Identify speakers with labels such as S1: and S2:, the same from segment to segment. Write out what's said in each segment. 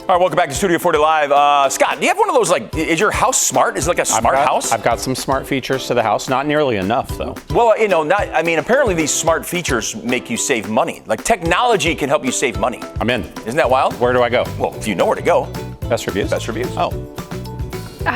S1: All right, welcome back to Studio 40 Live. Scott, do you have one of those, like, is your house smart? Is it like a smart house?
S2: I've got some smart features to the house, not nearly enough, though.
S1: Well, you know, apparently these smart features make you save money. Like, technology can help you save money.
S2: I'm in.
S1: Isn't that wild?
S2: Where do I go?
S1: Well, if you know where to go.
S2: Best Reviews?
S1: Best Reviews.
S2: Oh.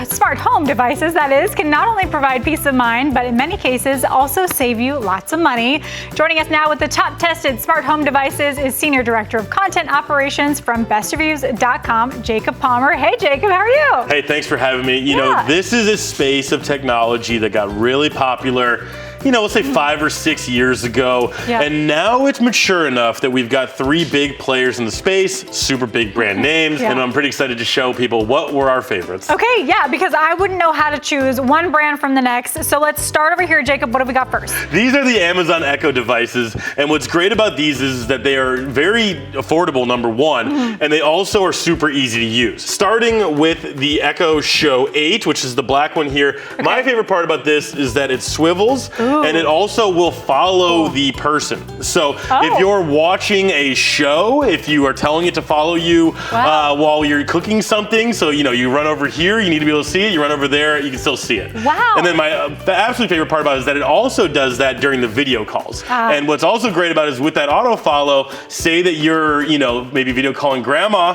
S3: Smart home devices, that is, can not only provide peace of mind, but in many cases also save you lots of money. Joining us now with the top tested smart home devices is Senior Director of Content Operations from BestReviews.com, Jacob Palmer. Hey, Jacob, how are you?
S4: Hey, thanks for having me. You know, this is a space of technology that got really popular, you know, let's say 5 or 6 years ago.
S3: Yeah.
S4: And now it's mature enough that we've got 3 big players in the space, super big brand names, and I'm pretty excited to show people what were our favorites.
S3: Okay, yeah, because I wouldn't know how to choose one brand from the next. So let's start over here, Jacob. What have we got first?
S4: These are the Amazon Echo devices, and what's great about these is that they are very affordable, number one, and they also are super easy to use. Starting with the Echo Show 8, which is the black one here. Okay. My favorite part about this is that it swivels, and it also will follow the person. So if you're watching a show, if you are telling it to follow you while you're cooking something, so you know, you run over here, you need to be able to see it, you run over there, you can still see it.
S3: Wow.
S4: And then my absolute favorite part about it is that it also does that during the video calls. And what's also great about it is with that auto follow, say that you're, you know, maybe video calling grandma,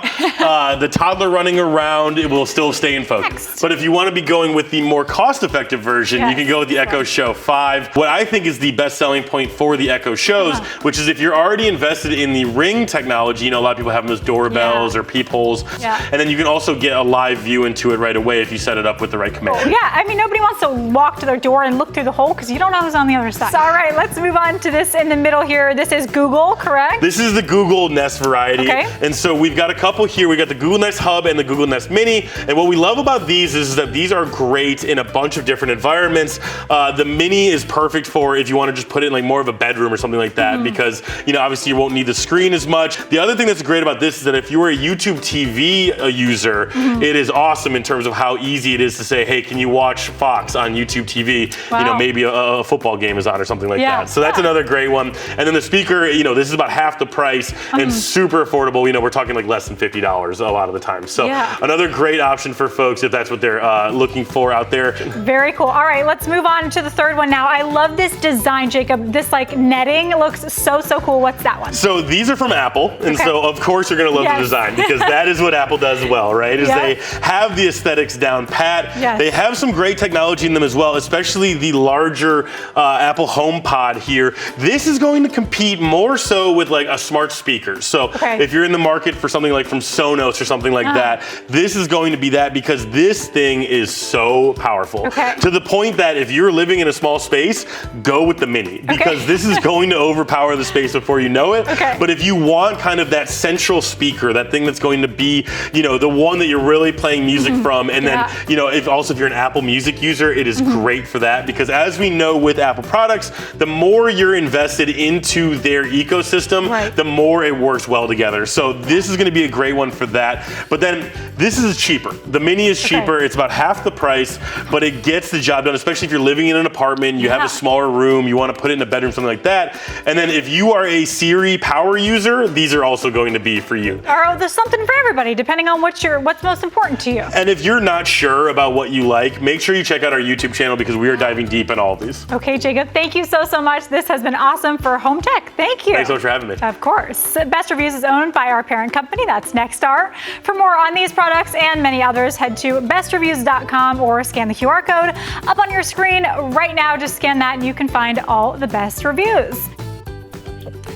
S4: the toddler running around, it will still stay in focus. But if you want to be going with the more cost-effective version, you can go with the Echo Show 5. What I think is the best selling point for the Echo Shows, which is if you're already invested in the Ring technology, you know, a lot of people have those doorbells or peepholes, and then you can also get a live view into it right away if you set it up with the right command.
S3: Yeah, I mean, nobody wants to walk to their door and look through the hole because you don't know who's on the other side. So, all right, let's move on to this in the middle here. This is Google, correct?
S4: This is the Google Nest variety. And so we've got a couple here. We got the Google Nest Hub and the Google Nest Mini. And what we love about these is that these are great in a bunch of different environments. The Mini is perfect for if you want to just put it in like more of a bedroom or something like that, because, you know, obviously you won't need the screen as much. The other thing that's great about this is that if you are a YouTube TV user, it is awesome in terms of how easy it is to say, hey, can you watch Fox on YouTube TV? You know, maybe a football game is on or something like that. So that's another great one. And then the speaker, you know, this is about half the price and super affordable. You know, we're talking like less than $50 a lot of the time. So another great option for folks if that's what they're looking for out there.
S3: Very cool. All right, let's move on to the third one now. I love this design, Jacob. This like netting looks so cool. What's that one?
S4: So these are from Apple, and so of course you're gonna love the design because that is what Apple does well, right? Is they have the aesthetics down pat. They have some great technology in them as well, especially the larger Apple HomePod here. This is going to compete more so with like a smart speaker. So if you're in the market for something like from Sonos or something like that, this is going to be that because this thing is so powerful. To the point that if you're living in a small space, go with the Mini because this is going to overpower the space before you know it. But if you want kind of that central speaker, that thing that's going to be, you know, the one that you're really playing music from, and then, you know, if you're an Apple Music user, it is great for that because as we know with Apple products, the more you're invested into their ecosystem, the more it works well together. So this is going to be a great one for that. But then this is cheaper. The Mini is cheaper. It's about half the price, but it gets the job done, especially if you're living in an apartment, you have a smaller room, you want to put it in a bedroom, something like that. And then if you are a Siri power user, these are also going to be for you.
S3: Oh, there's something for everybody, depending on what's most important to you.
S4: And if you're not sure about what you like, make sure you check out our YouTube channel because we are diving deep in all of these.
S3: Okay, Jacob, thank you so much. This has been awesome for home tech. Thank you.
S4: Thanks so much for having me.
S3: Of course. Best Reviews is owned by our parent company, that's Nexstar. For more on these products and many others, head to bestreviews.com or scan the QR code up on your screen right now. Just scan that and you can find all the best reviews.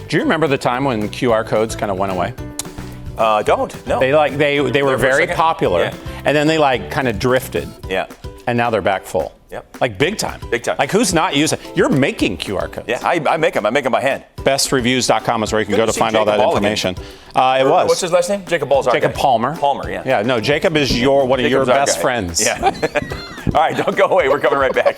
S2: Do you remember the time when QR codes kind of went away?
S1: Don't, no.
S2: They were very popular, and then they like kind of drifted. And now they're back full. Like big time.
S1: Big time.
S2: Like who's not using? You're making QR codes.
S1: Yeah, I make them. I make them by hand.
S2: BestReviews.com is where you can go to find all that information. It was.
S1: What's his last name? Jacob Ball's our
S2: Jacob
S1: guy.
S2: Palmer.
S1: Palmer, yeah.
S2: Yeah, no, Jacob is one of your best friends.
S1: Yeah. All right, don't go away. We're coming right back.